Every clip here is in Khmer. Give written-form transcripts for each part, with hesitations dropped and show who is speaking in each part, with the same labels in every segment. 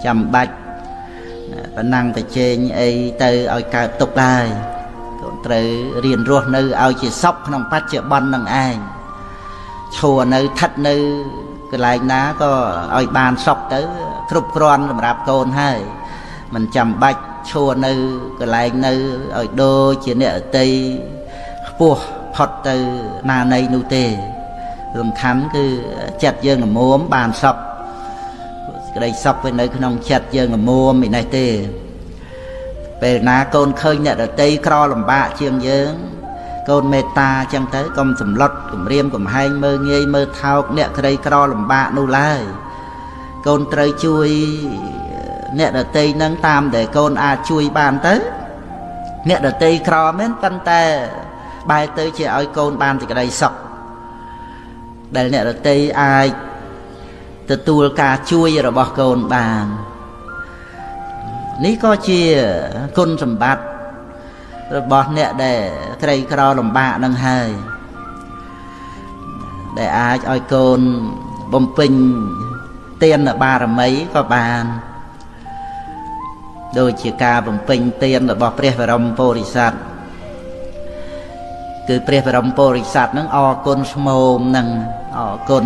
Speaker 1: chăm bạch và năng phải chênh ấy từ ôi cao tục đài còn từ riêng ruột nơi ôi chỉ sóc không bắt chữa bắn năng anh chùa nơi thật nơi cái lại ná có ôi bàn sóc tới khúc con làm rạp côn hay mình chăm bạch chùa nơi cái lại nơi ôi đô chỉ nệ tây buộc phật từ na này nu tê rừng khánh cứ chặt dương ở muốm bàn sọc cái đây sọc với nơi không chặt dương ở muốm mình này tê về na con khơi nhận ở tây cro làm bạ chiêng dương con mê ta chẳng tới con sầm lót cùng riêng cùng hai mơ ngây mơ thao nè cái đây cro làm bạ nu lai con trời chui nè ở tây nâng tam để con chui bàn tới nè ở tây cro mến văn ta bài tới chỉ ơi con ban thì cái đây sọc đây nè là tây ai từ tua cà chui rồi bỏ con bàn ní có chia con sầm bát rồi bỏ nè để cái đây cái đó làm bạ nâng hai để ai ơi con bom pin tiền là ba làm mấy có bàn đôi chỉ ca bom pin tiền là bỏ pre và rong polisatคือเปรียบรมโพริสัตนั่งออกคนสมมนั่งออกคน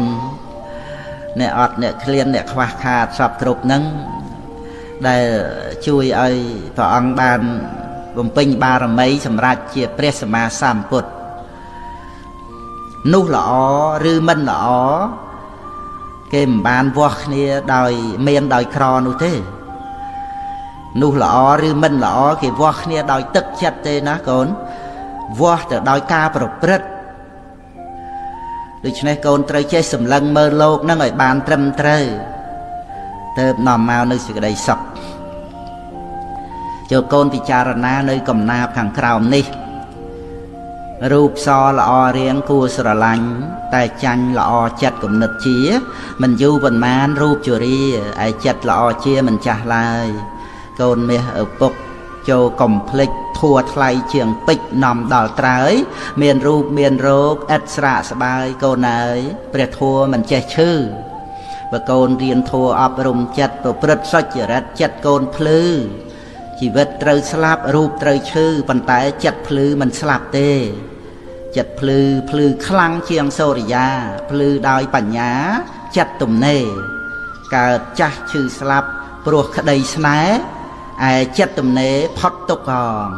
Speaker 1: เนี่ยอดเนี่ยเคลียนเนี่ยคว้าขาดสอบกรุบนั่งได้ช่วยไอ้พระองค์บานบำเพ็ญบารมีสำหรับเจียเปรียสมาสามปุตนู่หล่อหรือมันหล่อเกมบานวอกเนี่ยดอยเมียนดอยครอนู่เท่นู่หล่อหรือมันหล่อเกมวอกเนี่ยดอยตึกชัดเจนะคนวัวแต่ดอยกาประพฤติโดยเฉพาะคนเตยเจสำลังเมื่อโลกนั่งไอ้บานตรำเตยเติมนอมมาในสิ่งใดสักเจ้าคนพิจารณาในกำนาบขังคราวนี้รูปซอละอเรียงกูสระลังแต่จันละอจัดกับนึกเชี่ยมันอยู่บนมานรูปจุรีไอจัดละอเชี่ยมันจ่าลายคนเมียปกโจกลมพลิกทัวไทยเชียงปิกนำดอลตรายเมียนรูปเมียนโรคอัศระสบายโกนายเปรียทัวมันเจชื่อว่าโกนเรียนทัวอบรมจัดตัวปรดสัจรัตจัดโกนพลือชีวิตเตยสลับรูปเตยชื่อปันไตจัดพลือมันสลับเตจัดพลือคลังเชียงโซริยาพลือดอยปัญญาจัดตุ่มเน่กาจัดชื่อสลับปลวกคดีสนาไอ้จัดตุ่มเน่พอดตกกอง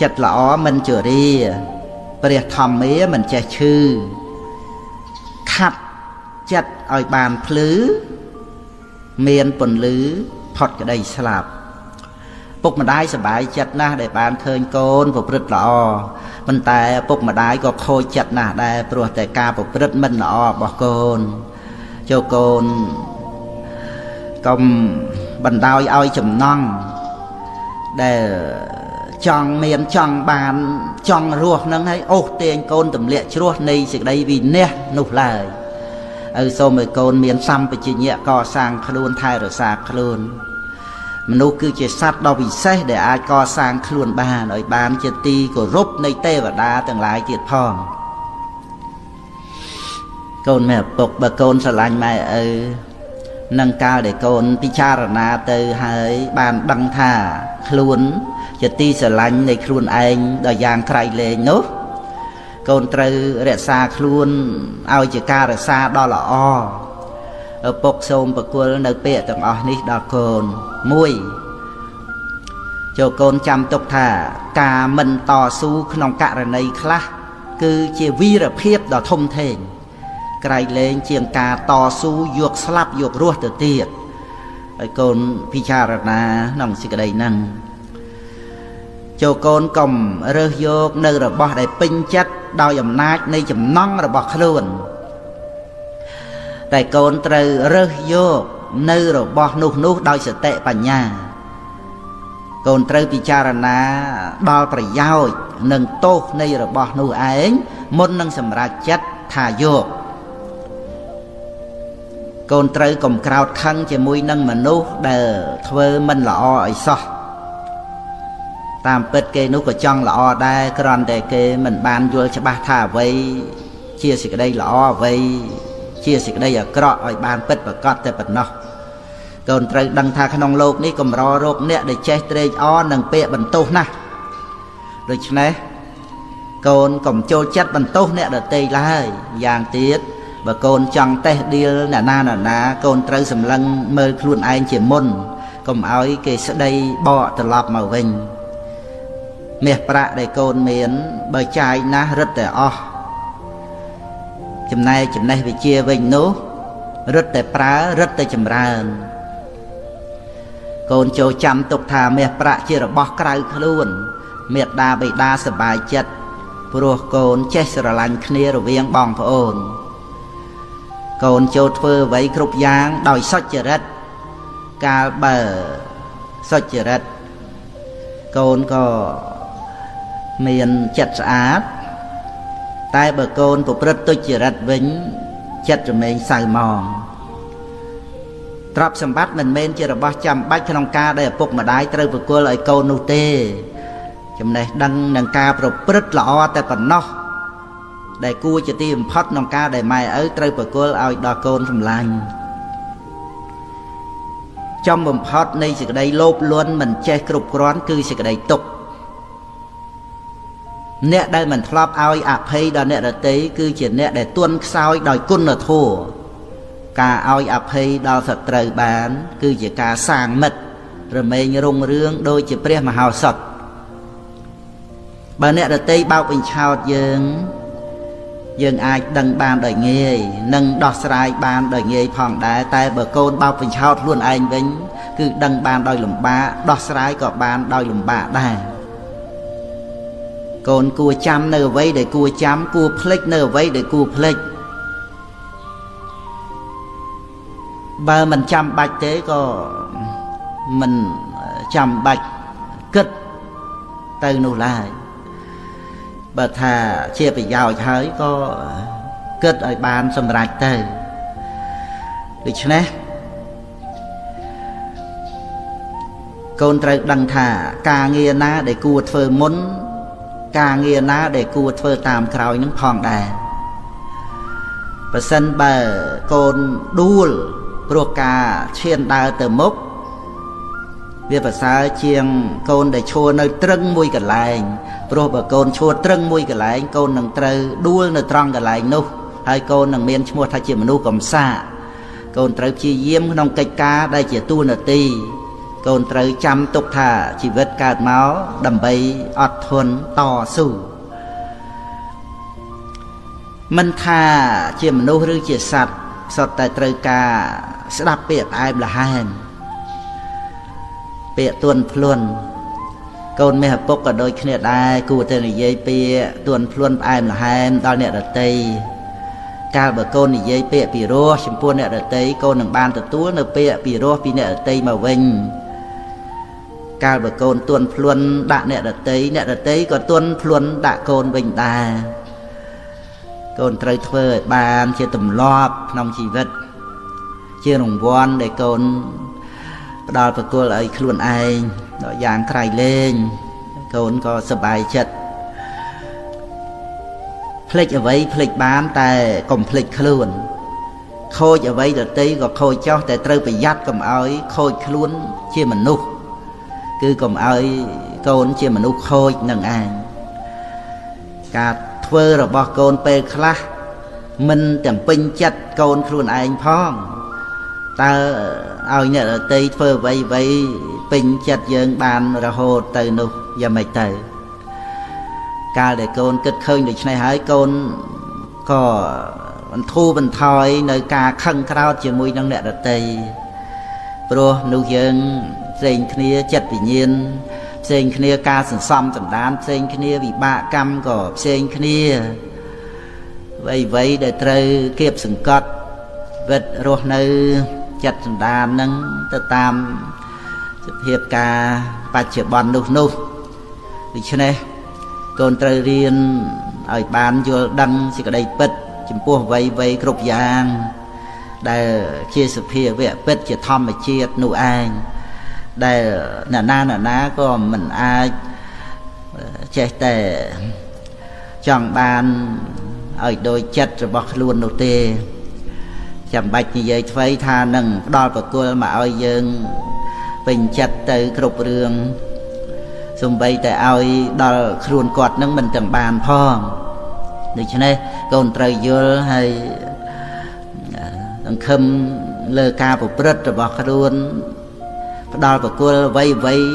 Speaker 1: จัดหล่อมันเจอรีเปรียทอมเมียมันจะชื่อขัดจัดอ้อยบานพลื้อเมียนปนลื้อพอดก็ได้สลับปุกมาได้สบายจัดนะได้บานเคยโกนปปรึดหล่อมันแต่ปุกมาได้ก็โคจัดนะได้ปลวดแต่กาปปรึดมันหล่อบอกโกนเจ้าโกนก็บันดาลอ้อยจุ่มน่องได้จังเมียนจังบานจังรัวนั่งให้โอ้เตียงโกนตุ่มเลี้ยชัวในสิ่งใดวินเนี่ยนุเลยโซมโกนเมียนซ้ำไปจีเนียก่อสร้างขลุ่นไทยหรือสร้างขลุ่นมนุษย์คือจะสัตว์ดอกวิเศษđể aiก่อสร้างขลุ่นบานบานจะตีก็รบในเตวดาต่างหลายเกียรติพ่องโกนแม่ปกบะโกนสลายไม่นังกาđểโกนพิจารณาเตยให้บานดังท่าขลุ่นจะตีสลันในครูนเองโดยยางใครเลยเนาะคนตรึเรศาครูนเอาจะการเรศาดอละอปกสมปกุลในเปียต่างอ๋อนี่ดอกโกนมุ้ยโจโกนจำตกท่ากามันต่อสู้ขนมกะระในคลาคือเจวีระเพียบดอกทมเทงไกลเลงเจียงกาต่อสู้ยกสลับยกรัวเตียดไอ้โกนพิจารณาน้องสิกระไดนั่งโจโกนกลมเรือโยกในระบบได้ปิ้งจัดดอยอำนาจในจำนองระบบขลุ่นแต่โกนเตยเรือโยกในระบบนุดอยสเตปัญญาโกนเตยพิจารณาดอยประยาวหนึ่งโตในระบบนุเองมนนังสำราญจัดทายโยกโกนเตยกลมกราวทั้งจะมุยนังมนุษย์เดอเทวมันละอไอซอตามเปิดเกนุก็จ้องละอได้กรอนแต่เกมันบานยัวจะบ้าท่าไว้เชี่ยสิกได้ละอไว้ ជាសេចក្តីអាក្រក់ឲ្យបានពិតប្រាកដតែប៉ុណ្ណោះកូនត្រូវដឹងថាក្នុងโลกនេះកម្ររកអ្នកដែលចេះត្រេកអរនឹងពាក្យបន្ទោសណាស់ដូច្នេះកូនកុំចូលចិត្តបន្ទោសអ្នកដទៃឡើយយ៉ាងទៀតបើកូនចង់តេះដៀលអ្នកណាកូនត្រូវសម្លឹងមើលខ្លួនឯងជាមុនកុំឲ្យគេស្ដីបកត្រឡប់មកវិញមាសប្រាក់ដែលកូនមានបើចាយណាស់រឹតតែអស់ចំណែកចំណេះវិជ្ជាវិញនោះរឹតតែប្រើរឹតតែចម្រើនកូនចូលចាំទុកថាមាសប្រាក់ជារបស់ក្រៅខ្លួនមេត្តាបិតាសប្បាយចិត្តព្រោះកូនចេះស្រឡាញ់គ្នារវាងបងប្អូនកូនចូលធ្វើអ្វីគ្រប់យ៉ាងដោយសុចរិតកាលបើសុចរិតកូនក៏មានចិត្តស្អាតតែបើកូនប្រព្រឹត្តទុច្ចរិតវិញចិត្តរមែងសៅហ្មងទ្រព្យសម្បត្តិមិនមែនជារបស់ចាំបាច់ក្នុងការដែលឪពុកម្ដាយត្រូវប្រគល់ឲ្យកូននោះទេចំណេះដឹងនឹងការប្រព្រឹត្តល្អតែប៉ុណ្ណោះដែលគួរជាទីបំផុតក្នុងការដែលម៉ែឪត្រូវប្រគល់ឲ្យដល់កូនសម្លាញ់ចំបំផុតនៃសេចក្តីលោភលន់មិនចេះគ្រប់គ្រាន់គឺសេចក្តីទុក្ខអ្នកដែលមិនធ្លាប់ឲ្យអភ័យដល់អ្នកដទៃគឺជាអ្នកដែលទន់ខ្សោយដោយគុណធម៌ការឲ្យអភ័យដល់សត្រូវបានគឺជាការសាងមិត្តរមែងរុងរឿងដូចជាព្រះមហោសថបើអ្នកដទៃបោកបញ្ឆោតយើងអាចដឹងបានដោយងាយនិងដោះស្រាយបានដោយងាយផងដែរតែបើកូនបោកបញ្ឆោតខ្លួនឯងវិញគឺដឹងបានដោយលំបាកដោះស្រាយក៏បានដោយលំបាកដែរកូនគួរចាំនៅអ្វីដែលគួរចាំគួរភ្លេចនៅអ្វីដែលគួរភ្លេចបើមិនចាំបាច់ទេក៏មិនចាំបាច់គិតទៅនោះឡើយបើថាជាប្រយោជន៍ហើយក៏គិតឲ្យបានសម្រេចទៅដូច្នេះកូនត្រូវដឹងថាការងារណាដែលគួរធ្វើមុនការងារណាដែលគួរធ្វើតាមក្រោយនឹងផងដែរបើសិនបើកូនដួលព្រោះការឈានដើរទៅមុខវាប្រសើរជាងកូនដែលឈរនៅត្រឹងមួយកន្លែងព្រោះបើកូនឈរត្រឹងមួយកន្លែងកូននឹងត្រូវដួលនៅត្រង់កន្លែងនោះហើយកូននឹងមានឈ្មោះថាជាមនុស្សកំសាកកូនត្រូវព្យាយាមក្នុងកិច្ចការដែលជាតួនាទីកូនត្រូវចាំទុកថាជីវិតកើតមកដើម្បីអត់ធន់តស៊ូមិនថាជាមនុស្សឬជាសត្វសុទ្ធតែត្រូវការស្ដាប់ពាក្យផ្អែមល្ហែមពាក្យទន់ភ្លន់កូនមាសឪពុកក៏ដូចគ្នាដែរគួរតែនិយាយពាក្យទន់ភ្លន់ផ្អែមល្ហែមដល់អ្នកដទៃកាលបើកូននិយាយពាក្យពីរោះចំពោះអ្នកដទៃកូននឹងបានទទួលនៅពាក្យពីរោះពីអ្នកដទៃមកវិញកាលបើកូនទន់ភ្លន់ដាក់អ្នកដទៃក៏ទន់ភ្លន់ដាក់កូនវិញដែរកូនត្រូវធ្វើឲ្យបានជាទម្លាប់ក្នុងជីវិតជារង្វាន់ដែលកូនផ្ដល់ប្រគល់ឲ្យខ្លួនឯងដល់យ៉ាងក្រៃលែងកូនក៏សប្បាយចិត្តភ្លេចអ្វីភ្លេចបានតែកុំភ្លេចខ្លួនខូចអ្វីដទៃក៏ខូចចោះតែត្រូវប្រយ័ត្នកុំឲ្យខូចខ្លួនជាមនុស្សគឺកុំឲ្យកូនជាមនុស្សខូចនឹងឯងការធ្វើរបស់កូនពេលខ្លះមិនទាំងពេញចិត្តកូនខ្លួនឯងផងតើឲ្យអ្នកដទៃធ្វើអ្វីពេញចិត្តយើងបានរហូតទៅនោះយ៉ាងម៉េចទៅកាលដែលកូនគិតឃើញដូច្នេះហើយកូនក៏បន្ធូរបន្ថយនៅការខឹងក្រោធជាមួយនឹងអ្នកដទៃព្រោះនោះយើងផ្សេងគ្នាចិត្តវិញ្ញាណផ្សេងគ្នាការសន្សំសន្តានផ្សេងគ្នាវិបាកកម្មក៏ផ្សេងគ្នាអ្វីដែលត្រូវគៀបសង្កត់វិតរស់នៅចិត្តសន្តានហ្នឹងទៅតាមសភាពការបច្ចុប្បន្ននោះដូច្នេះកូនត្រូវរៀនឲ្យបានយល់ដឹងសេចក្តីពិតចំពោះអ្វីគ្រប់យ៉ាងដែលជាសភាវៈពិតជាធម្មជាតិនោះឯងដែលអ្នកណាក៏មិនអាចចេះតែចង់បានឲ្យដោយចិត្តរបស់ខ្លួននោះទេ ចាំបាច់និយាយថ្មីថានឹងផ្ដល់ប្រគល់មកឲ្យយើងពេញចិត្តទៅគ្រប់រឿងសំបីតែឲ្យដល់ខ្លួនគាត់នឹងមិនទាំងបានផងដូច្នេះកូនត្រូវយល់ហើយសង្ឃឹមលើការប្រព្រឹត្តរបស់ខ្លួនផ្ដល់ប្រគល់អ្វី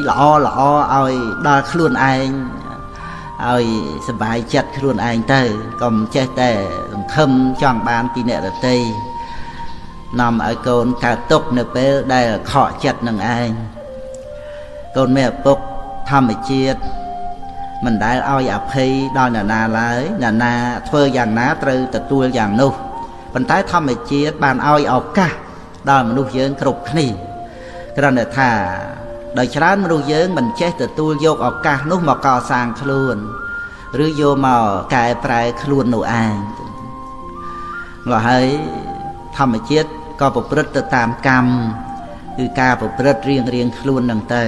Speaker 1: ល្អឲ្យដល់ខ្លួនឯងឲ្យសบายចិត្តខ្លួនឯងទៅកុំចេះតែសង្ឃឹមចង់បានពីអ្នកដទៃនាំឲ្យកូនកើតទុក្ខនៅពេលដែលខកចិត្តនឹងឯងកូនមានឪពុកធម្មជាតិមិនដែលឲ្យអភ័យដល់អ្នកណាឡើយអ្នកណាធ្វើយ៉ាងណាត្រូវទទួលយ៉ាងនោះប៉ុន្តែធម្មជាតិបានឲ្យឱកាសដល់មនុស្សយើងគ្រប់គ្នាគ្រាន់តែថាដោយច្រើនមនុស្សយើងមិនចេះទទួលយកឱកាសនោះមកកសាងខ្លួនឬយកមកកែប្រែខ្លួននោះឯងម្ល៉េះហើយធម្មជាតិក៏ប្រព្រឹត្តទៅតាមកម្មគឺការប្រព្រឹត្តរៀងខ្លួននឹងទៅ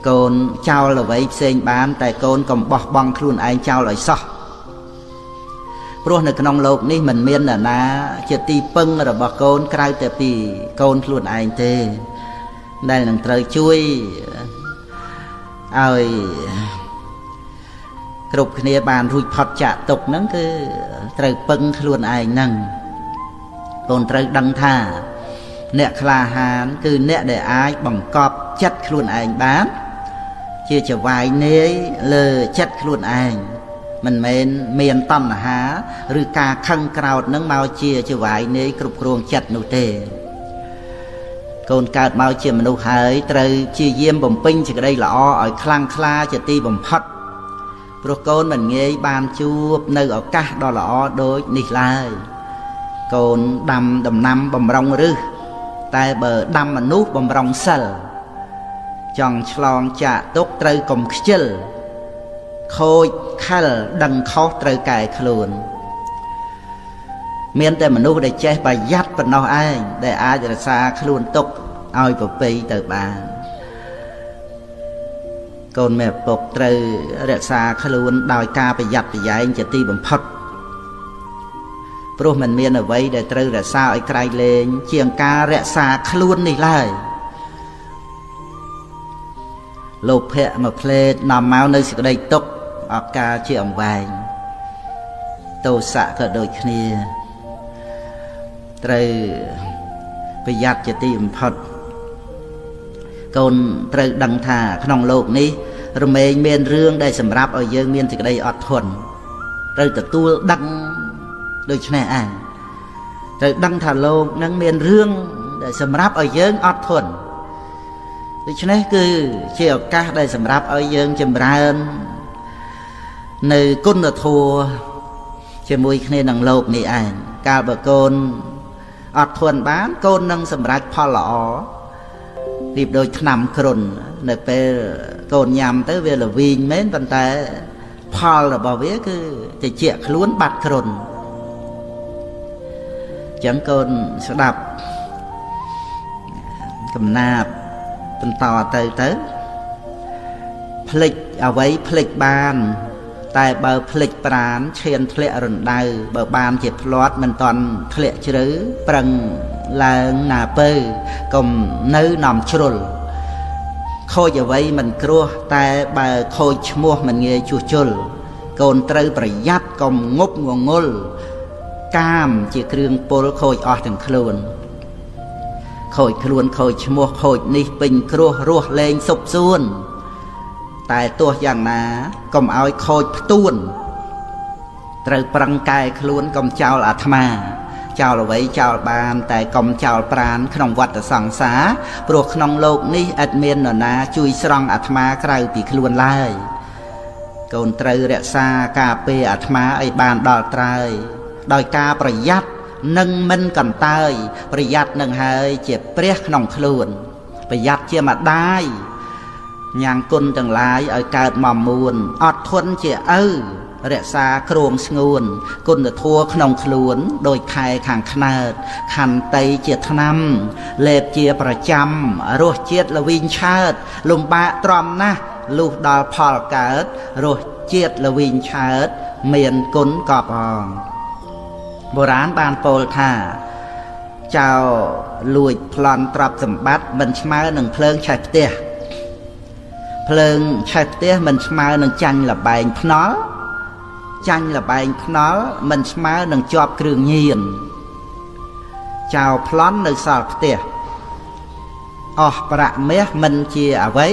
Speaker 1: កូនចោលអ្វីផ្សេងបានតែកូនកុំបោះបង់ខ្លួនឯងចោលឲ្យសោះព្រោះនៅក្នុងโลกនេះមិនមានអ្នកណាជាទីពឹងរបស់កូនក្រៅតែពីកូនខ្លួនឯងទេដែលនឹងត្រូវជួយឲ្យគ្រប់គ្នាបានរួចផុតចាកទុក្ខហ្នឹងគឺត្រូវពឹងខ្លួនឯងហ្នឹងកូនត្រូវដឹងថាអ្នកក្លាហានគឺអ្នកដែលអាចបង្កប់ចិត្តខ្លួនឯងបានជាចវាយនាយលើចិត្តខ្លួនឯងមិនមែនមានតណ្ហាឬការខឹងក្រោធនឹងមកជាចវាយនាយគ្រប់គ្រងចិត្តនោះទេកូនកើតមកជាមនុស្សហើយត្រូវជាយាមបំពេញសេចក្តីល្អឲ្យខ្លាំងក្លាជាទីបំផុតព្រោះកូនមិនងាយបានជួបនៅឱកាសដ៏ល្អដូចនេះឡើយកូនដាំដំណាំបំរុងឫសតែបើដាំមនុស្សបំរុងសិលចង់ឆ្លងចាកទុក្ខត្រូវកុំខ្ជិលខូចខិលដឹងខុសត្រូវកែខ្លួនមានតែមនុស្សដែលចេះប្រយ័ត្នប៉ុណ្ណោះឯងដែលអាចរក្សាខ្លួនទុកឲ្យប្រពៃទៅបានកូនមេឪពុកត្រូវរក្សាខ្លួនដោយការប្រយ័ត្នប្រយែងជាទីបំផុតព្រោះมันមានអ្វីដែលត្រូវរក្សាឲ្យក្រៃលែងជាងការរក្សាខ្លួននេះឡើយលោភៈមួយផ្លេតនាំមកនៅសេចក្តីទុក្ខអកាលជាអង្វែងទោសៈក៏ដូចគ្នាត្រូវប្រយ័ត្នជាទីបំផុតកូនត្រូវដឹងថាក្នុងโลกនេះរមែងមានរឿងដែលសម្រាប់ឲ្យយើងមានសេចក្តីអត់ធន់ត្រូវទទួលដឹងដូច្នេះឯងត្រូវដឹងថាโลกនឹងមានរឿងដែលសម្រាប់ឲ្យយើងអត់ធន់ដូច្នេះគឺជាឱកាសដែលសម្រាប់ឲ្យយើងចម្រើននៅគុណធម៌ជាមួយគ្នានឹងโลกនេះឯងកាលបើកូនអត់ធន់បានកូននឹងសម្រេចផលល្អរៀបដូចថ្នាំគ្រុននៅពេលកូនញ៉ាំទៅវាល្វីងមែនប៉ុន្តែផលរបស់វាគឺតិចខ្លួនបាត់គ្រុនចឹងកូនស្ដាប់កំណាព្យបន្តទៅភ្លេចអ្វីភ្លេចបានតែបើភ្លេចប្រាណឈានធ្លាក់រណ្ដៅបើបានជាផ្លាត់មិនតន់ធ្លាក់ជ្រៅប្រឹងឡើងណាពើកុំនៅនាំជ្រុលខូចអ្វីមិនគ្រោះតែបើខូចឈ្មោះមិនងាយជួសជុលកូនត្រូវប្រយ័ត្នកុំងប់ងងុលកាមជាគ្រឿងពុលខូចអស់ទាំងខ្លួនខូចខ្លួនខូចឈ្មោះខូចនេះពេញគ្រោះរស់លែងសុបសួនតែទោះយ៉ាងណាកុំឲ្យខូចផ្ទួនត្រូវប្រឹងកែខ្លួនកុំចោលអាត្មាចោលអ្វីចោលបានតែកុំចោលប្រាណក្នុងវដ្តសង្សារព្រោះក្នុងโลกនេះឥតមាននរណាជួយស្រង់អាត្មាក្រៅពីខ្លួនឡើយកូនត្រូវរក្សាការពារអាត្មាឲ្យបានដល់ត្រើយដោយការប្រយ័ត្ននិងមិនកន្តើយប្រយ័ត្ននឹងហើយជាព្រះក្នុងខ្លួនប្រយ័ត្នជាម្ដាយញ៉ាំងគុណទាំងឡាយឲ្យកើតមកមួនអត់ធន់ជាឪរក្សាគ្រងស្ងួនគុណធម៌ក្នុងខ្លួនដោយខែខាងខ្នើតខន្តីជាថ្នាំលេបជាប្រចាំរសជាតិល្វីងឆើតលំបាកទ្រាំណាស់លុះដល់ផលកើតរសជាតិល្វីងឆើតមានគុណកប់អង បុរាណបានពោលថាចៅលួចប្លន់ទ្រព្យសម្បត្តិមិនស្មើនឹងភ្លើងឆេះផ្ទះភ្លើងឆេះផ្ទះមិនស្មើនឹងចាញ់លបែងភ្នល់ចាញ់លបែងភ្នល់មិនស្មើនឹងជាប់គ្រឿងញៀនចៅប្លន់នៅសល់ផ្ទះអស់ប្រាក់មាសមិនជាអ្វី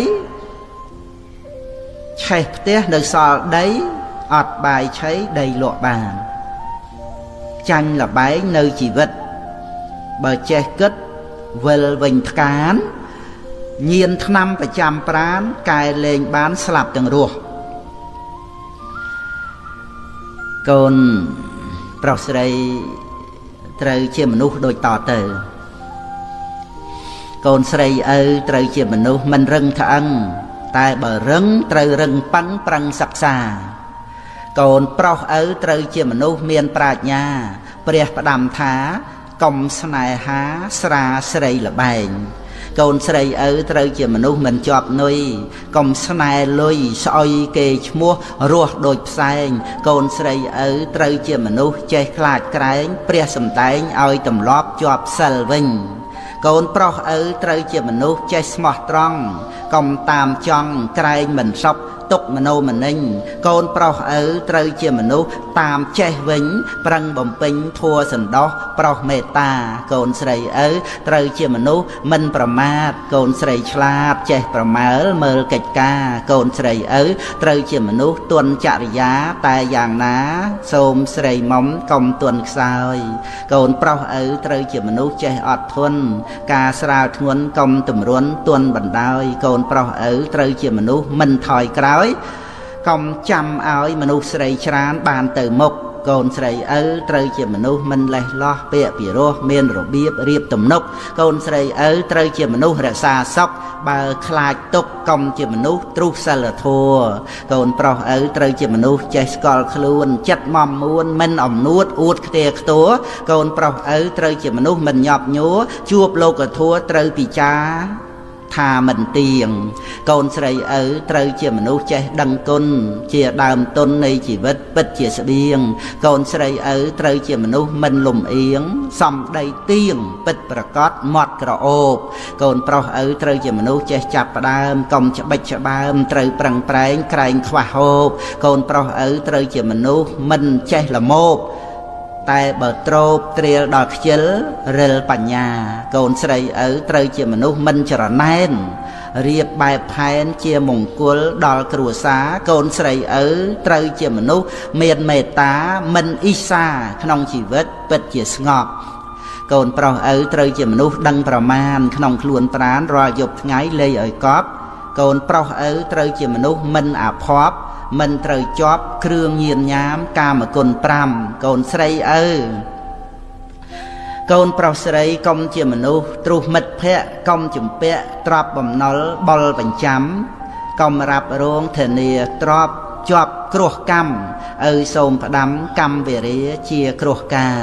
Speaker 1: ឆេះផ្ទះនៅសល់ដីអត់បាយឆីដីលក់បានចាញ់លបែងនៅជីវិតបើចេះគិតវិលវិញថ្កានញៀនថ្នាំប្រចាំប្រានកែលែងបានស្លាប់ទាំងរស់កូនប្រុសស្រីត្រូវជាមនុស្សដូចតទៅកូនស្រីឪត្រូវជាមនុស្សមិនរឹងត្អឹងតែបើរឹងត្រូវរឹងប៉ឹងប្រឹងសិក្សាកូនប្រុសឪត្រូវជាមនុស្សមានប្រាជ្ញាព្រះផ្ដាំថាកុំស្នេហាស្រាស្រីលបែងកូនស្រីឪត្រូវជាមនុស្សមិនជាប់នុយកុំស្នេហ៍លុយស្អុយគេឈ្មោះរស់ដូចផ្សែងកូនស្រីឪត្រូវជាមនុស្សចេះខ្លាចក្រែងព្រះសំដែងឲ្យទម្លាប់ជាប់សិលវិញកូនប្រុសឪត្រូវជាមនុស្សចេះស្មោះត្រង់កុំតាមចង់ក្រែងមិនសពទុកមโนមនិញកូនប្រុសឪត្រូវជាមនុស្សតាមចេះវិញប្រឹងបំពេញធัวសន្តោសប្រុសមេត្តាកូនស្រីឪត្រូវជាមនុស្សមិនប្រមាទកូនស្រីឆ្លាតចេះប្រមើលមើលកិច្ចការកូនស្រីឪត្រូវជាមនុស្សទន់ចរិយាតែយ៉ាងណាសូមស្រីមុំកុំទន់ខ្សោយកូនប្រុសឪត្រូវជាមនុស្សចេះអត់ធន់ការស្រាលធ្ងន់កុំទម្រុនទន់បណ្ដោយកូនប្រុសឪត្រូវជាមនុស្សមិនថយក្រោយកុំចាំឲ្យមនុស្សស្រីច្រើនបានទៅមុខកូនស្រីឪត្រូវជាមនុស្សមិនលេះលោះពាក្យពីរោះមានរបៀបរៀបទំនុកកូនស្រីឪត្រូវជាមនុស្សរក្សាសុខបើខ្លាចទុកកុំជាមនុស្សទ្រុសិលធម៌កូនប្រុសឪត្រូវជាមនុស្សចេះស្គាល់ខ្លួនចិត្តមមមួនមិនអំនួតអួតខ្ទាខ្ទួកូនប្រុសឪត្រូវជាមនុស្សមិនញាប់ញួរជួបលោកធម៌ត្រូវពិចារថាមិនទៀងកូនស្រីឪត្រូវជាមនុស្សចេះដឹងគុណជាដើមទុននៃជីវិតពិតជាស្បៀងកូនស្រីឪត្រូវជាមនុស្សមិនលំអៀងសំដីទៀងពិតប្រកបមាត់ក្រអូបកូនប្រុសឪត្រូវជាមនុស្សចេះចាប់ផ្ដើមកុំច្បិចច្បើមត្រូវប្រឹងប្រែងក្រែងខ្វះហូបកូនប្រុសឪត្រូវជាមនុស្សមិនចេះល្មោបតែបើទ្របត្រៀលដល់ខ្ជិលរិលបញ្ញាកូនស្រីឪត្រូវជាមនុស្សមិនច្រណែនរៀបបែបផែនជាមង្គលដល់គ្រួសារកូនស្រីឪត្រូវជាមនុស្សមានមេត្តាមិនអ៊ីសាក្នុងជីវិតពិតជាស្ងប់កូនប្រុសឪត្រូវជាមនុស្សដឹងប្រមាណក្នុងខ្លួនប្រាណរាល់យប់ថ្ងៃលេងឲ្យកប់កូនប្រុសឪត្រូវជាមនុស្សមិនអាភ័ព្វមិនត្រូវជាប់គ្រឿងញៀនញ៉ាមកាមគុណ5កូនស្រីឪកូនប្រុសស្រីកុំជាមនុស្សទ្រុសមិត្តភ័ក្តិកុំជំពាក់ទ្រព្យបំណុលបុលបញ្ចាំកុំរ៉ាប់រងធានាទ្រព្យជាប់គ្រោះកម្មឪសូមផ្ដាំកម្មវេរាជាគ្រោះការ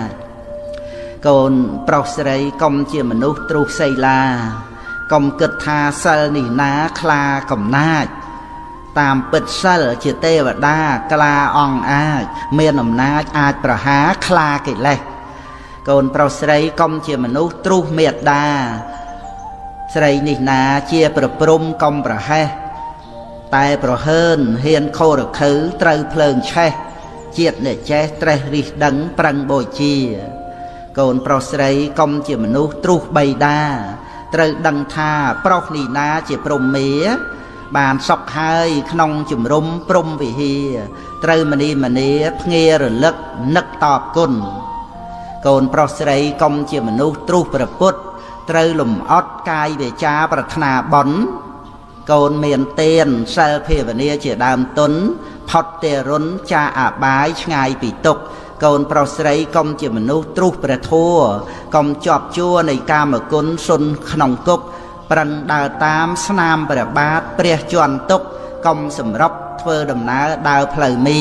Speaker 1: កូនប្រុសស្រីកុំជាមនុស្សទ្រុសសីឡាកុំគិតថាសិលនេះណាខ្លាកំណាចតាមពិតសិលជាទេវតាក្លាអង្គអាចមានអំណាចអាចប្រហារខ្លាកិលេសកូនប្រុសស្រីកុំជាមនុស្សទ្រុសមេត្តាស្រីនេះណាជាប្រព្រំកុំប្រហែសតែប្រហើនហ៊ានខោរខើត្រូវភ្លើងឆេះជាតិអ្នកចេះត្រេះរិះដឹងប្រឹងបូជាកូនប្រុសស្រីកុំជាមនុស្សទ្រុសបៃតាត្រូវដឹងថាប្រុសនេះណាជាព្រំមេបានសុខហើយក្នុងជំរំព្រំវិហារត្រូវមនីមនីភ្ងារលឹកនឹកតបគុណកូនប្រុសស្រីកុំជាមនុស្សទ្រុសប្រពុតត្រូវលំអត់កាយវាចាប្រាថ្នាបន់កូនមានទានសិលភាវនាជាដើមទុនផុតទេរុនចាអបាយឆ្ងាយពីទុក្ខកូនប្រុសស្រីកុំជាមនុស្សទ្រុសព្រះធម៌កុំជាប់ជួរនៃកាមគុណសុនក្នុងគុកប្រឹងដើរតាមស្នាមព្រះបាទព្រះជន់ទុកកុំសម្រាប់ធ្វើដំណើរដើរផ្លូវមី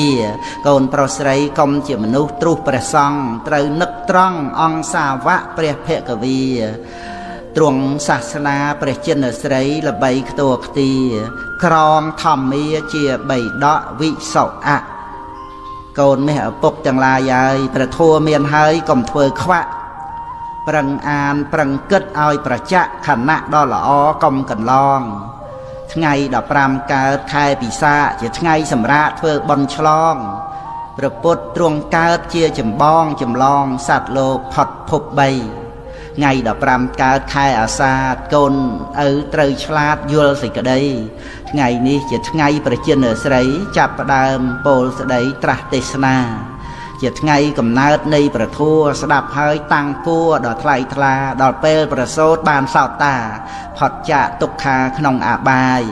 Speaker 1: កូនប្រុសស្រីកុំជាមនុស្សទ្រុសព្រះសង្ឃត្រូវនឹកត្រង់អង្គសាវកព្រះភគវីទ្រង់សាសនាព្រះចិនស្រីល្បីខ្ទរខ្ទាក្រងធម្មាជាបីដកវិសុអៈ កូនមេឪពុកទាំងឡាយហើយព្រះធម៌មានហើយកុំធ្វើខ្វាក់ប្រឹងអានប្រឹងគិតឲ្យប្រចាក់ខណៈដ៏ល្អកុំកន្លងថ្ងៃ15កើតខែពិសាខជាថ្ងៃសម្រាប់ធ្វើបុណ្យឆ្លងព្រះពុទ្ធទ្រង់កើតជាចម្បងចម្លងសត្វលោកផុតភព3ថ្ងៃ15កើតខែអាសាឍកូនឪត្រូវឆ្លាតយល់សេចក្តីថ្ងៃនេះជាថ្ងៃព្រះជន្មស្រីចាប់ផ្ដើមពោលស្ដីត្រាស់ទេសនាជាថ្ងៃកំណើតនៃព្រះធម៌ស្ដាប់ហើយតាំងគួរដល់ថ្លៃថ្លាដល់ពេលប្រសូតបានសោតតាផុតចាកទុក្ខាក្នុងអាបាយ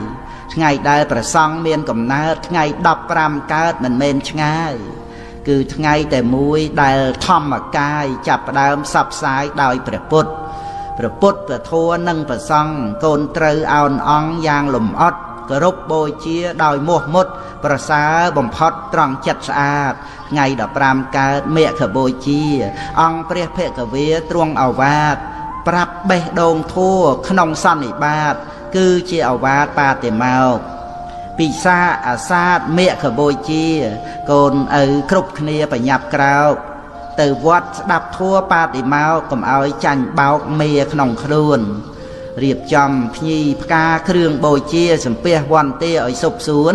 Speaker 1: ថ្ងៃដែលព្រះសង្ឃមានកំណើតថ្ងៃ15កើតមិនមែនឆ្ងាយគឺថ្ងៃតែមួយដែលធម្មកាយចាប់ផ្ដើមផ្សព្វផ្សាយដោយព្រះពុទ្ធព្រះធម៌និងព្រះសង្ឃកូនត្រូវអោនអង្គយ៉ាងលំអត់គោរពបូជាដោយមោះមុតប្រសើរបំផុតត្រង់ចិត្តស្អាតថ្ងៃ15កើតមគ្គបូជាអង្គព្រះភគវាទ្រង់ឱវាទប្រាប់បេះដូងធัวក្នុងសន្និបាតគឺជាឱវាទបាតិមោក្ខពិសាអាសាទមគ្គបូជាកូនឪគ្រប់គ្នាបញ្ញាប់ក្រោកទៅវត្តស្ដាប់ធัวបាតិមោក្ខកុំឲ្យចាញ់បោកមេក្នុងខ្លួនរៀបចំភ្ញីផ្កាគ្រឿងបូជាសំពះវន្តាឲ្យសុបសួន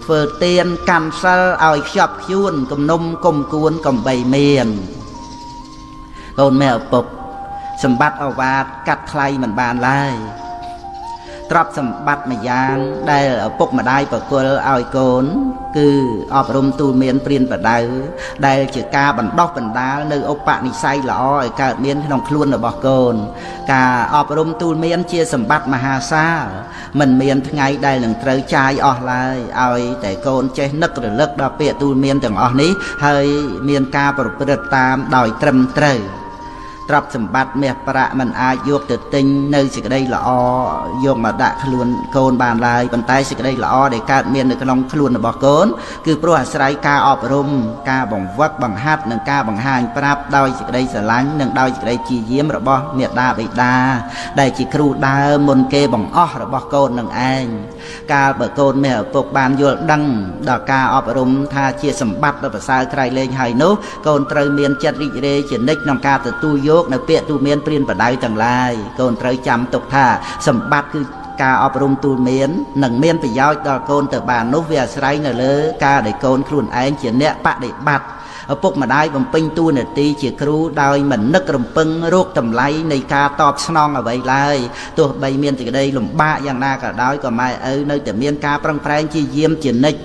Speaker 1: ធ្វើទានកាន់សិលឲ្យខ្ជាប់ខ្ជួនគំនុំគុំគួនកំបីមានកូនមេឪពុកសម្បត្តិឱវាទកាត់ថ្លៃមិនបានឡើយទ្រព្យសម្បត្តិមួយយ៉ាងដែលឪពុកម្ដាយប្រគល់ឲ្យកូនគឺអប់រំទូលមានព្រានប្រដៅដែលជាការបណ្ដុះបណ្ដាលនៅឧបនិស្ស័យល្អឲ្យកើតមានក្នុងខ្លួនរបស់កូនការអប់រំទូលមានជាសម្បត្តិមហាសាលមិនមានថ្ងៃដែលនឹងត្រូវចាយអស់ឡើយឲ្យតែកូនចេះនឹករលឹកដល់ពាក្យទូលមានទាំងអស់នេះហើយមានការប្រព្រឹត្តតាមដោយត្រឹមត្រូវទ្រព្យសម្បត្តិមាសប្រាក់មិនអាចយកទៅទិញនៅសេចក្តីល្អយកមកដាក់ខ្លួនកូនបានឡើយប៉ុន្តែសេចក្តីល្អដែលកើតមាននៅក្នុងខ្លួនរបស់កូនគឺព្រោះអាស្រ័យការអប់រំការបង្វឹកបង្ហាត់និងការបង្ហាញប្រាប់ដោយសេចក្តីស្រឡាញ់និងដោយសេចក្តីព្យាយាមរបស់មាតាបិតាដែលជាគ្រូដើមមុនគេបង្អស់របស់កូននឹងឯងកាលបើកូនមេឪពុកបានយល់ដឹងដល់ការអប់រំថាជាសម្បត្តិដ៏ប្រសើរក្រៃលែងហើយនោះកូនត្រូវមានចិត្តរីករាយជានិច្ចក្នុងការទទួលយកនៅពាក្យទូមានព្រានប្រដៅទាំងឡាយកូនត្រូវចាំទុកថាសម្បត្តិគឺការអប់រំទូលមាននឹងមានប្រយោជន៍ដល់កូនទៅបាននោះវាអាស្រ័យនៅលើការដែលកូនខ្លួនឯងជាអ្នកបដិបត្តិឪពុកម្ដាយបំពេញតួនាទីជាគ្រូដោយមិននឹករំពឹងរោគតម្លៃនៃការតបស្នងអ្វីឡើយទោះបីមានសេចក្តីលំបាកយ៉ាងណាក៏ដោយក៏ម៉ែឪនៅតែមានការប្រឹងប្រែងជាយាមជានិច្ច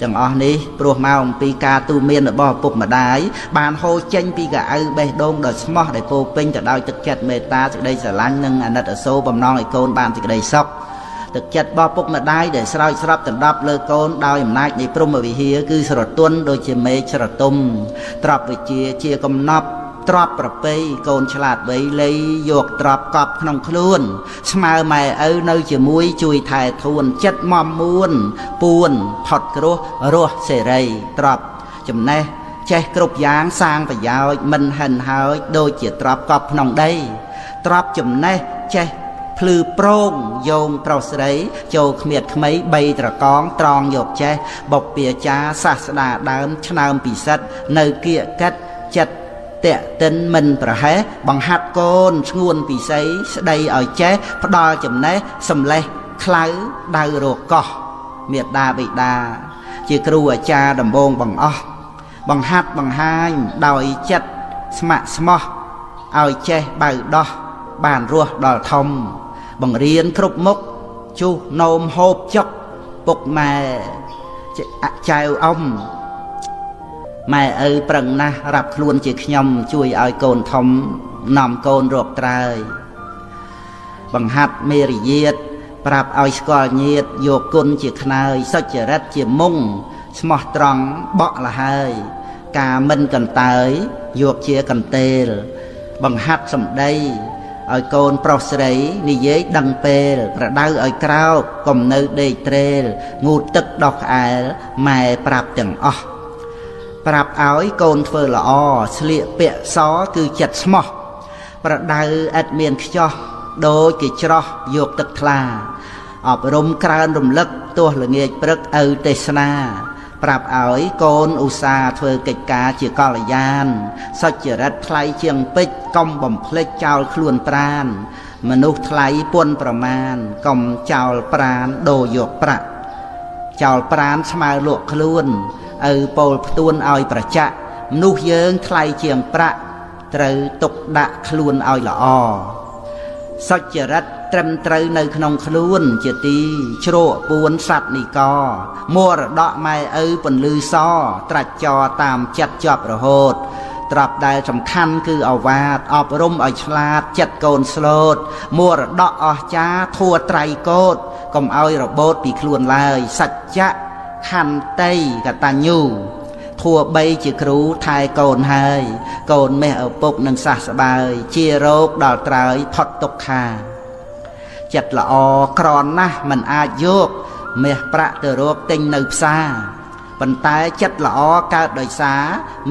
Speaker 1: ទាំងអស់នេះព្រោះមកអំពីការទូមានរបស់ឪពុកម្ដាយបានហូរចេញពីកៅអៅបេះដូងដ៏ស្មោះដែលពោពេញទៅដោយទឹកចិត្តមេត្តាសេចក្តីស្រឡាញ់និងអាណិតអាសូរបំណងឲ្យកូនបានសេចក្តីសុខទឹកចិត្តរបស់ពុកម្ដាយដែលស្រោចស្រពដណ្ដប់លើកូនដោយអំណាចនៃព្រហ្មវិហារគឺស្រទន់ដូចជាមេឃស្រទុំទ្រព្យវិជាជាកំណប់ទ្រព្យប្រពៃកូនឆ្លាតវៃលៃយកទ្រព្យកប់ក្នុងខ្លួនស្មើម៉ែឪនៅជាមួយជួយថែធួនចិត្តមមមួនពួនផុតគ្រោះរស់សេរីទ្រព្យចំណេះចេះគ្រប់យ៉ាងសាងប្រយោជន៍មិនហិនហើយដូចជាទ្រព្យកប់ក្នុងដីទ្រព្យចំណេះចេះភ្លឺប្រងយោងប្រុសស្រីចូលគ្មៀតក្មៃ3ត្រកងត្រង់យកចេះបុព្វាចារសាស្តាដើមឆ្នើមពិសិដ្ឋនៅគៀកកិតចិត្តតេតិនមិនប្រហែសបង្ហាត់កូនស្ងួនពិសីស្ដីឲ្យចេះផ្ដល់ចំណេះសំលេះខ្លៅដៅរកោះមេត្តាបិតាជាគ្រូអាចារ្យដំបងបង្អស់បង្ហាត់បង្ហាញដោយចិត្តស្ម័គ្រស្មោះឲ្យចេះបៅដោះបានរស់ដល់ធំបង្រៀនគ្រប់មុខជុះនោមហូបចុកពុកម៉ែចៅអ៊ំម៉ែឪប្រឹងណាស់រាប់ខ្លួនជាខ្ញុំជួយឲ្យកូនធំនាំកូនរកត្រើយបង្ហាត់មេរយាទប្រាប់ឲ្យស្គាល់ញាតយកគុណជាខ្នើយសុចរិតជាមុងស្មោះត្រង់បក់លហើយការមិនកន្តើយយកជាកន្ទេលបង្ហាត់សម្ដីឲ្យកូនប្រុសស្រីនិយាយដឹងពេលប្រដៅឲ្យក្រោកកុំនៅដេកត្រេលងូតទឹកដោះក្អែលម៉ែប្រាប់ទាំងអស់ប្រាប់ឲ្យកូនធ្វើល្អស្លៀកពាក់សគឺចិត្តស្មោះប្រដៅឥតមានខ្ចោះដូចគេច្រោះយកទឹកថ្លាអប់រំក្រើនរំលឹកទោះល្ងាចព្រឹកឪទេសនា ប្រាប់ឲ្យកូនឧស្សាហ៍ធ្វើកិច្ចការជាកល្យានសុចរិតថ្លៃជាងពេជ្រកុំបំភ្លេចចោលខ្លួនប្រាណមនុស្សថ្លៃពុនប្រមាណកុំចោលប្រាណដូរយកប្រាក់ចោលប្រាណស្មើលក់ខ្លួនឪពោលផ្ទួនឲ្យប្រចាក់មនុស្សយើងថ្លៃជាងប្រាក់ត្រូវទុកដាក់ខ្លួនឲ្យល្អសុចរិតត្រឹមត្រូវនៅក្នុងខ្លួនជាទីជ្រកពួនសត្វនិកមរតកម៉ែឪពន្លឺសត្រាច់ចរតាមចិត្តជាប់រហូតត្រាប់ដែលសំខាន់គឺអវាទអប់រំឲ្យឆ្លាតចិត្តកូនស្លូតមរតកអស្ចារ្យធัวត្រៃកោតកុំឲ្យរបូតពីខ្លួនឡើយសច្ចៈខន្តីកតញ្ញូធัวបីជាគ្រូថែកូនហើយកូនមេឪពុកនឹងសះស្បើយជារោគដល់ត្រើយផុតទុក្ខាចិត្តល្អក្រណាស់មិនអាចយកមាសប្រាក់ទៅរកទិញនៅផ្សារប៉ុន្តែចិត្តល្អកើតដោយសារ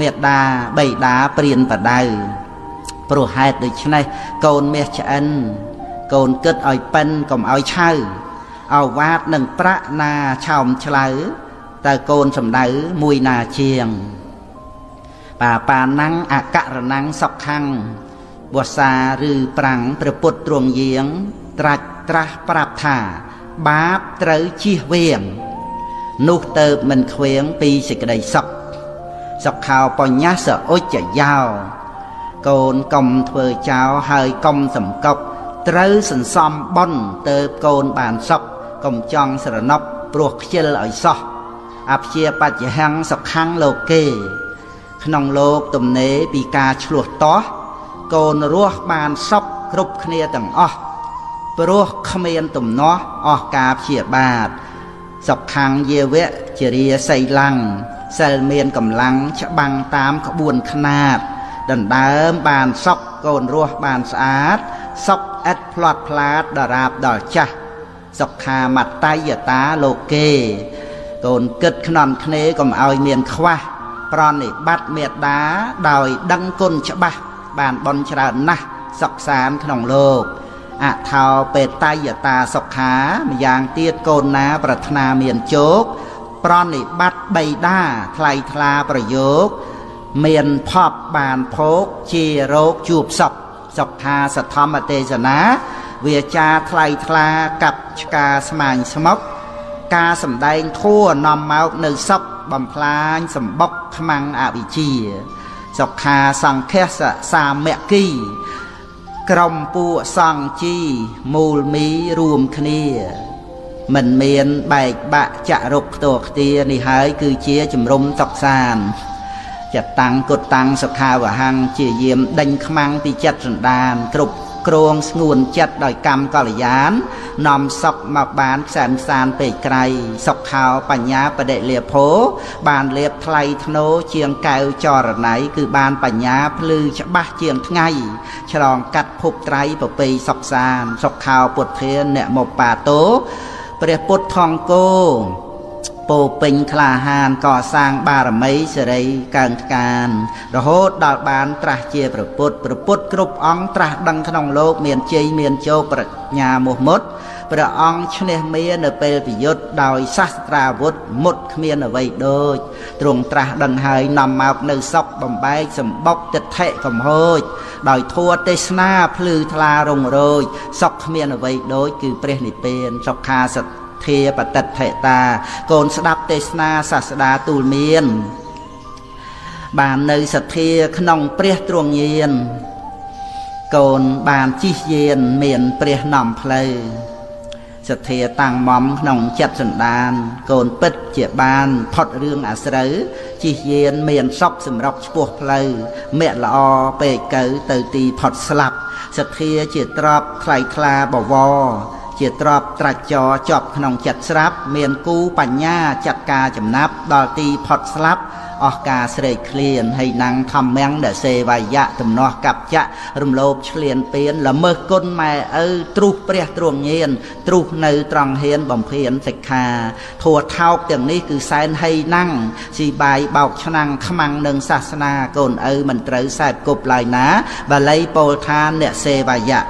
Speaker 1: មេត្តាបិតាព្រានបដៅព្រោះហេតុដូច្នេះកូនមាសឆ្អិនកូនគិតឲ្យប៉ិនកុំឲ្យឆៅអវាទនឹងប្រាក់ណាឆោមឆ្លៅតើកូនសំដៅមួយណាជាងបាណាំងអករណੰសុខੰវសាឬប្រាំងព្រះពុទ្ធទ្រង់យាងត្រាស់ប្រាប់ថាបាបត្រូវជៀសវាងនោះទៅមិនខ្វៀងពីសេចក្តីសុខសុខោបញ្ញសឧច្ចយោកូនកុំធ្វើចោលហើយកុំសំកប់ត្រូវសន្សំបុណ្យទៅកូនបានសុខកុំចង់ស្រណប់ព្រោះខ្ជិលឲ្យសោះអព្យាបច្ចហੰសុខੰលោកេក្នុងលោកទំនេរពីការឆ្លោះតោះកូនរស់បានសុខគ្រប់គ្នាទាំងអស់ព្រោះគ្មានទំនាស់អស់ការព្យាបាទសុខੰយាវៈជារាសីឡੰសិលមានកម្លាំងច្បាំងតាមក្បួនខ្នាតដណ្ដើមបានសុខកូនរស់បានស្អាតសុខឥតផ្លាត់ផ្លាតដរាបដល់ចាស់សុខាមត្តយតាលោកេកូនគិតខ្នន់គ្នាកុំឲ្យមានខ្វះប្រណិប័តមេត្តាដោយដឹងគុណច្បាស់បានបន់ច្រើនណាស់សុខសានក្នុងលោកអថោបេតយតាសុខាម្យ៉ាងទៀតកូនណាប្រាថ្នាមានជោគប្រណិប័តបៃតាថ្លៃថ្លាប្រយោគមានផប់បានភោគជារោគជួបសុខសុខាសធម្មទេសនាវាចាថ្លៃថ្លាกับឆ្កាស្មាញស្មុកការសម្ដែងធัวនាំមកនៅសុខបំផ្លាញសម្បុកខ្មាំងអវិជ្ជាសុខាសង្ឃសសាមគ្គីក្រុមពួកសង្ឃជីមូលមីរួមគ្នាមិនមានបែកបាក់ចាក់រុកខ្ទោខ្ទានេះហើយគឺជាជំរុំសុខសានចិត្តតាំងគុតតាំងសុខាវហੰជាយាមដេញខ្មាំងពីចិត្តសន្តានគ្រប់គ្រងស្ងួនចិត្តដោយកម្មកល្យាននាំសុខមកបានខ្សែមសានពេកក្រៃសុខោបញ្ញាបដិលាភោបានលៀបថ្លៃធ្នូជាងកែវចរណៃគឺបានបញ្ញាភ្លឺច្បាស់ជាងថ្ងៃឆ្លងកាត់ភពត្រៃប្រពៃសុខសានសុខោពុទ្ធានមបាតោព្រះពុទ្ធថង្គោពោពេញក្លាហានកសាងបារមីសេរីកើងកានរហូតដល់បានត្រាស់ជាព្រះពុទ្ធគ្រប់អង្គត្រាស់ដឹងក្នុងលោកមានជ័យមានជោគប្រាជ្ញាមោះមុតព្រះអង្គឈ្នះមារនៅពេលពិយុទ្ធដោយសាស្ត្រាវុធមុតគ្មានអ្វីដូចទ្រង់ត្រាស់ដឹងហើយនាំមកនៅសុខបំបែកសម្បុកទិដ្ឋិកំហូចដោយធัวទេសនាភ្លឺថ្លារងរោចសុខគ្មានអ្វីដូចគឺព្រះនិព្វានសុខាសធាបតិដ្ឋិតាកូនស្ដាប់ទេសនាសាស្តាទូលមានបាននៅសទ្ធាក្នុងព្រះទ្រង់ញាណកូនបានជិះយានមានព្រះនាំផ្លូវសទ្ធាតាំងមមក្នុងចិត្តសន្តានកូនពិតជាបានផុតរឿងអាស្រូវជិះយានមានសុខសម្រាប់ឆ្ពោះផ្លូវមគ្គល្អពេកកើទៅទីផុតស្លាប់សទ្ធាជាទ្របថ្លៃថ្លាបវរជាទ្របត្រាច់ចរជាប់ក្នុងចិត្តស្រាប់មានគូបញ្ញាចាត់ការចំណាប់ដល់ទីផុតស្លាប់អស់ការស្រេកឃ្លានហើយណាំងធម្មំដសេវាយៈទំនាស់កັບចៈរំលោភឆ្លៀនពៀនល្មើសគុណម៉ែឪទ្រុះព្រះទ្រង់ញាណទ្រុះនៅត្រង់ហ៊ានបំភានសិក្ខាធัวថោកទាំងនេះគឺសែនហីណាំងស៊ីបាយបោកឆ្នាំងខ្មាំងនឹងសាសនាកូនឪមិនត្រូវសែបគប់ឡើយណាបាលីពោលថាអ្នកសេវាយៈ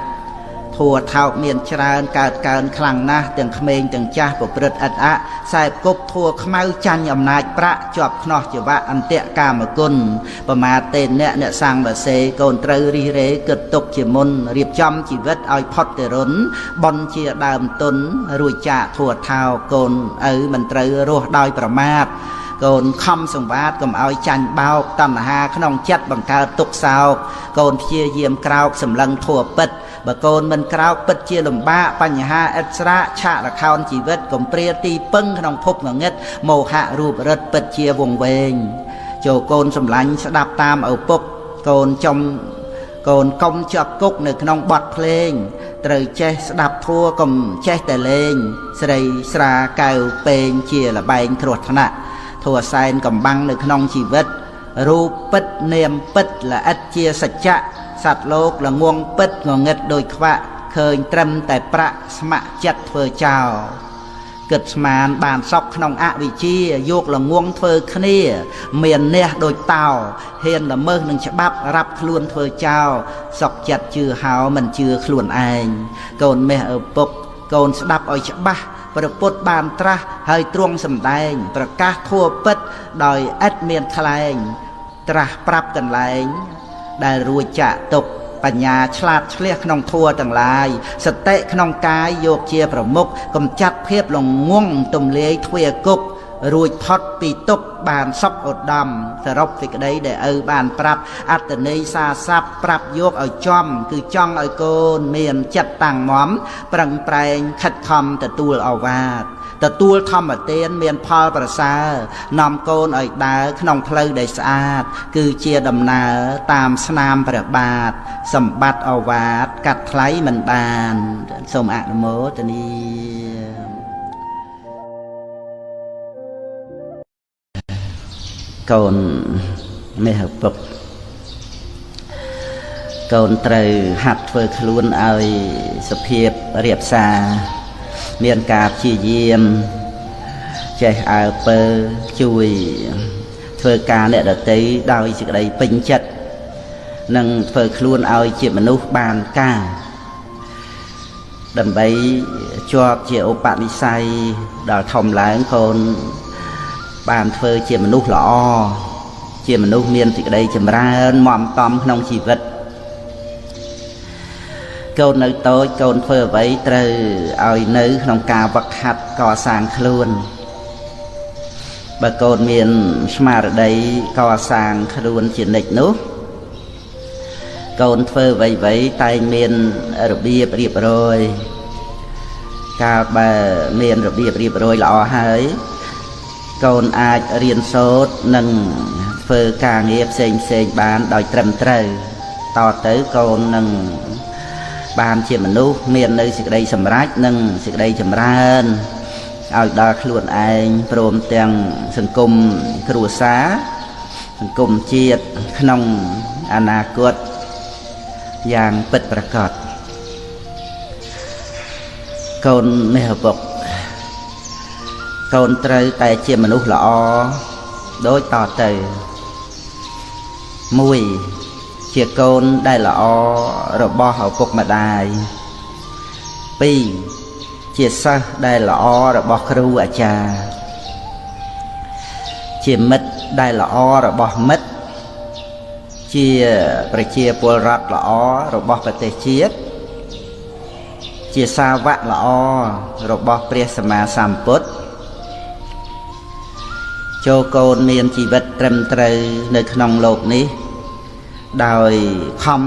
Speaker 1: ធ ធัวថោកមានច្រើនកើតកើនខ្លាំងណាស់ទាំងក្មេងទាំងចាស់ប្រព្រឹត្តឥតអខ្សែគប់ធัวខ្មៅចាញ់អំណាចប្រាក់ជាប់ខ្នោះជីវៈអន្តៈកាមគុណប្រមាទទេអ្នកសង្ឃបសេកូនត្រូវរិះរេគិតទុកជាមុនរៀបចំជីវិតឲ្យផុតទៅរុនបន់ជាដើមទុនរួចចាកធัวថោកកូនឪមិនត្រូវរស់ដោយប្រមាទកូនខំសង្វាតកុំឲ្យចាញ់បោកតណ្ហាក្នុងចិត្តបង្កើតទុក្ខសោកកូនព្យាយាមក្រោកសម្លឹងធัวពិតបើកូនមិនក្រោកពិតជាលំបាកបញ្ហាឥតស្រាកឆាកលខោនជីវិតកំព្រាទីពឹងក្នុងភពងងឹតមោហៈរូបរិទ្ធពិតជាវង្វេងចូលកូនសម្លាញ់ស្ដាប់តាមឪពុកកូនកុំជាប់គុកនៅក្នុងបទភ្លេងត្រូវចេះស្ដាប់ធัวកុំចេះតែលេងស្រីស្រាកែវពេងជាលបែងគ្រោះថ្នាក់ធัวសែនកំបាំងនៅក្នុងជីវិតរូបពិតនាមពិតល្អិតជាសច្ចៈសត្វលោកល្ងងពិតងងឹតដោយខ្វាក់ឃើញត្រឹមតែប្រាក់ស្ម័គ្រចិត្តធ្វើចោលគិតស្មានបានសពក្នុងអវិជ្ជាយកល្ងងធ្វើគ្នាមានអ្នកដូចតោហ៊ានល្មើសនឹងច្បាប់រាប់ខ្លួនធ្វើចោលសក់ចិត្តជឿហោមិនជឿខ្លួនឯងកូនមេឪពុកកូនស្ដាប់ឲ្យច្បាស់ព្រះពុទ្ធបានត្រាស់ហើយទ្រង់សម្ដែងប្រកាសធัวពិតដោយឥតមានខ្លែងត្រាស់ប្រាប់កន្លែងដែលរួចចាក់ទុកបញ្ញាឆ្លាតឆ្លៀសក្នុងធัวទាំងឡាយសតិក្នុងកាយយកជាប្រមុខកំចាត់ភាពល្ងងទំលាយទ្វាគុករួចផុតពីទុក្ខបានសុខឧត្តមសរុបសេចក្តីដែលឪបានប្រាប់អត្តន័យសារស័ព្ទប្រាប់យកឲ្យចំគឺចង់ឲ្យកូនមានចិត្តតាំងមាំប្រឹងប្រែងខិតខំទទួលឱវាទទទួលធម្មទានមានផលប្រសើរនាំកូនឲ្យដើរក្នុងផ្លូវដែលស្អាតគឺជាដំណើរតាមស្នាមព្រះបាទសម្បត្តិឱវាទកាត់ថ្លៃមិនបានសូមអនុមោទនាកូនមេឪពុកកូនត្រូវហាត់ធ្វើខ្លួនឲ្យសភាពរៀបសារមានការព្យាយាមចេះអើពើជួយធ្វើការអ្នកដទៃដោយសេចក្តីពេញចិត្តនិងធ្វើខ្លួនឲ្យជាមនុស្សបានការដើម្បីជាប់ជាឧបនិស្ស័យដល់ធំឡើងកូនបានធ្វើជាមនុស្សល្អជាមនុស្សមានសេចក្តីចម្រើនមមតំក្នុងជីវិតកូននៅតូចកូនធ្វើអ្វីត្រូវឲ្យនៅក្នុងការវឹកហាត់កសាងខ្លួនបើកូនមានស្មារតីកសាងខ្លួនជានិច្ចនោះកូនធ្វើអ្វីតែងមានរបៀបរៀបរយកាលបើមានរបៀបរៀបរយល្អហើយកូនអាចរៀនសូត្រនិងធ្វើការងារផ្សេងបានដោយត្រឹមត្រូវតទៅកូននឹងបានជាមនុស្សមាននៅសេចក្តីសម្រេចនិងសេចក្តីចម្រើនឲ្យដល់ខ្លួនឯងព្រមទាំងសង្គមគ្រួសារសង្គមជាតិក្នុងអនាគតយ៉ាងពិតប្រាកដកូនមេឪពុកកូនត្រូវតែជាមនុស្សល្អដូចតទៅ1ជាកូនដែលល្អរបស់ឪពុកម្ដាយ2ជាសិស្សដែលល្អរបស់គ្រូអាចារ្យជាមិត្តដែលល្អរបស់មិត្តជាប្រជាពលរដ្ឋល្អរបស់ប្រទេសជាតិជាសាវកល្អរបស់ព្រះសម្មាសម្ពុទ្ធចូលកូនមានជីវិតត្រឹមត្រូវនៅក្នុងโลกនេះដោយខំ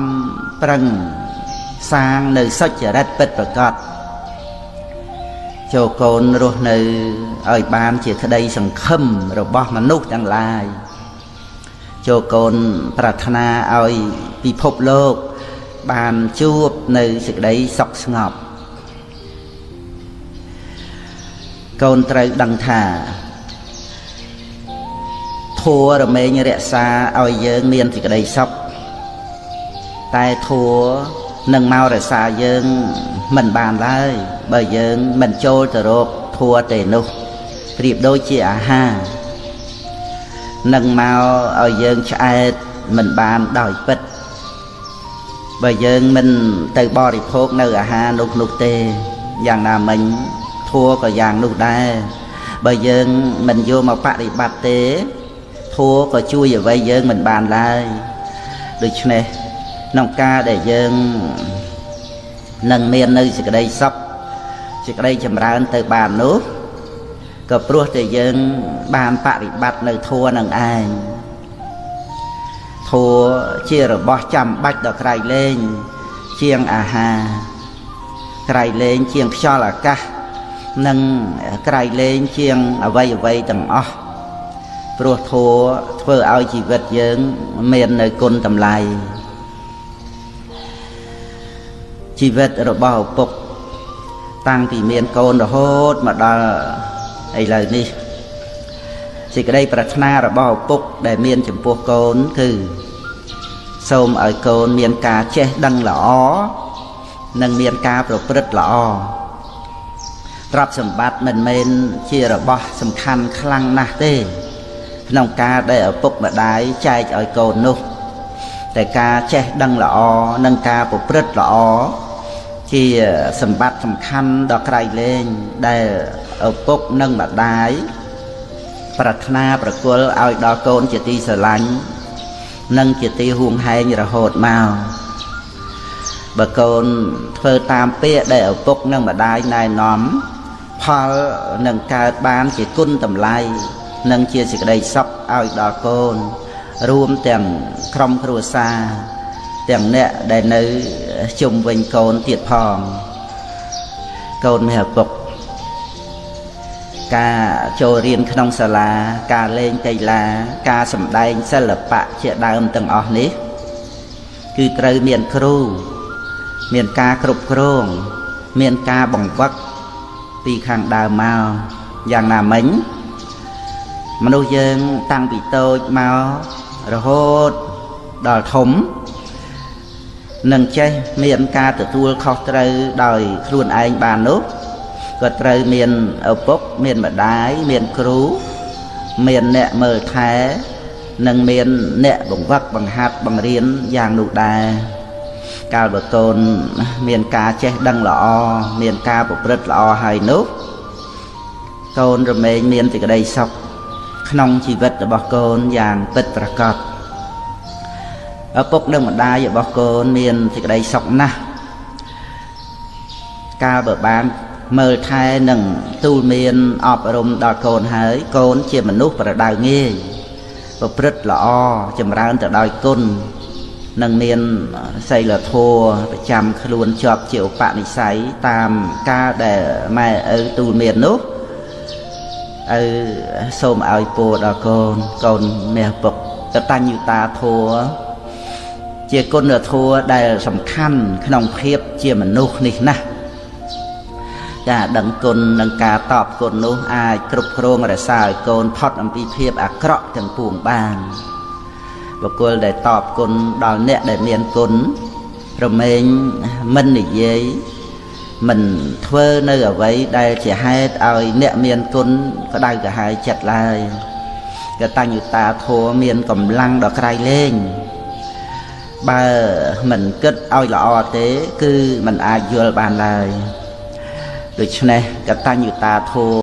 Speaker 1: ប្រឹងសាងនៅសុចរិតពិតប្រាកដចូលកូនរស់នៅឲ្យបានជាក្តីសង្ឃឹមរបស់មនុស្សទាំងឡាយចូលកូនប្រាថ្នាឲ្យពិភពលោកបានជួបនៅសេចក្តីសុខស្ងប់កូនត្រូវដឹងថាធัวរមែងរក្សាឲ្យយើងមានសេចក្តីសុខតែធัวនឹងមករក្សាយើងមិនបានឡើយបើយើងមិនចូលទៅរកធัวទេនោះប្រៀបដូចជាអាហារនឹងមកឲ្យយើងឆ្អែតមិនបានដោយពិត បើយើងមិនទៅបរិភោគនៅអាហារនោះទេយ៉ាងណាមិញធัวក៏យ៉ាងនោះដែរបើយើងមិនយកមកបប្រតិបត្តិទេធัวក៏ជួយអ្វីយើងមិនបានឡើយដូច្នេះក្នុងការដែលយើងនឹងមាននៅសេចក្តីសុខសេចក្តីចម្រើនទៅបាននោះក៏ព្រោះតែយើងបានបប្រតិបត្តិនៅធัวនឹងឯងធัวជារបស់ចាំបាច់ដល់ក្រៃលែងជាងអាហារក្រៃលែងជាងខ្យល់អាកាសនិងក្រៃលែងជាងអ្វីទាំងអស់ព្រោះធัวធ្វើឲ្យជីវិតយើងមាននៅគុណតម្លៃជីវិតរបស់ឪពុកតាំងពីមានកូនរហូតមកដល់ឥឡូវនេះសេចក្តីប្រាថ្នារបស់ឪពុកដែលមានចំពោះកូនគឺសូមឲ្យកូនមានការចេះដឹងល្អនិងមានការប្រព្រឹត្តល្អទ្រព្យសម្បត្តិមិនមែនជារបស់សំខាន់ខ្លាំងណាស់ទេក្នុងការដែលឪពុកម្ដាយចែកឲ្យកូននោះតែការចេះដឹងល្អនិងការប្រព្រឹត្តល្អជាសម្បត្តិសំខាន់ដ៏ក្រៃលែងដែលឪពុកនិងម្ដាយប្រាថ្នាប្រគល់ឲ្យដល់កូនជាទីស្រឡាញ់និងជាទីហួងហែងរហូតមកបើកូនធ្វើតាមពាក្យដែលឪពុកនិងម្ដាយណែនាំផលនឹងកើតបានជាគុណតម្លៃនិងជាសេចក្តីសុខឲ្យដល់កូនរួមទាំងក្រុមគ្រួសារទាំងអ្នកដែលនៅជុំវិញកូនទៀតផងកូនមានឪពុកការចូលរៀនក្នុងសាលាការលេងកីឡាការសម្ដែងសិល្បៈជាដើមទាំងអស់នេះគឺត្រូវមានគ្រូមានការគ្រប់គ្រងមានការបង្វឹកពីខាងដើមមកយ៉ាងណាមិញមនុស្សយើងតាំងពីតូចមករហូតដល់ធំនឹងចេះមានការទទួលខុសត្រូវដោយខ្លួនឯងបាននោះក៏ត្រូវមានឪពុកមានម្ដាយមានគ្រូមានអ្នកមើលថែនិងមានអ្នកបង្វឹកបង្ហាត់បង្រៀនយ៉ាងនោះដែរកាលបើកូនមានការចេះដឹងល្អមានការប្រព្រឹត្តល្អហើយនោះកូនរមែងមានសេចក្តីសុខក្នុងជីវិតរបស់កូនយ៉ាងពិតប្រាកដឪពុកនិងម្ដាយរបស់កូនមានសេចក្តីសុខណាស់កាលបើបានមើលថែនិងទូលមានអប់រំដល់កូនហើយកូនជាមនុស្សប្រដៅងាយប្រព្រឹត្តល្អចម្រើនទៅដោយគុណនិងមានសីលធម៌ប្រចាំខ្លួនជាប់ជាឧបនិស្ស័យតាមការដែលម៉ែឪទូលមាននោះឪសូមឲ្យពរដល់កូនមាសពុកកតញ្ញុតាធម៌ជាគុណធម៌ដែលសំខាន់ក្នុងភាពជាមនុស្សនេះណាស់ការដឹងគុណនិងការតបគុណនោះអាចគ្រប់គ្រងរក្សាឲ្យកូនផុតអំពីភាពអាក្រក់ទាំងពួងបានបុគ្គលដែលតបគុណដល់អ្នកដែលមានគុណរមែងមិននិយាយមិនធ្វើនៅអ្វីដែលជាហេតុឲ្យអ្នកមានគុណក្តៅក្រហាយចិត្តឡើយកតញ្ញុតាធម៌មានកម្លាំងដ៏ក្រៃលែងបើមិនគិតឲ្យល្អទេគឺមិនអាចយល់បានឡើយដូច្នេះកតញ្ញុតាធម៌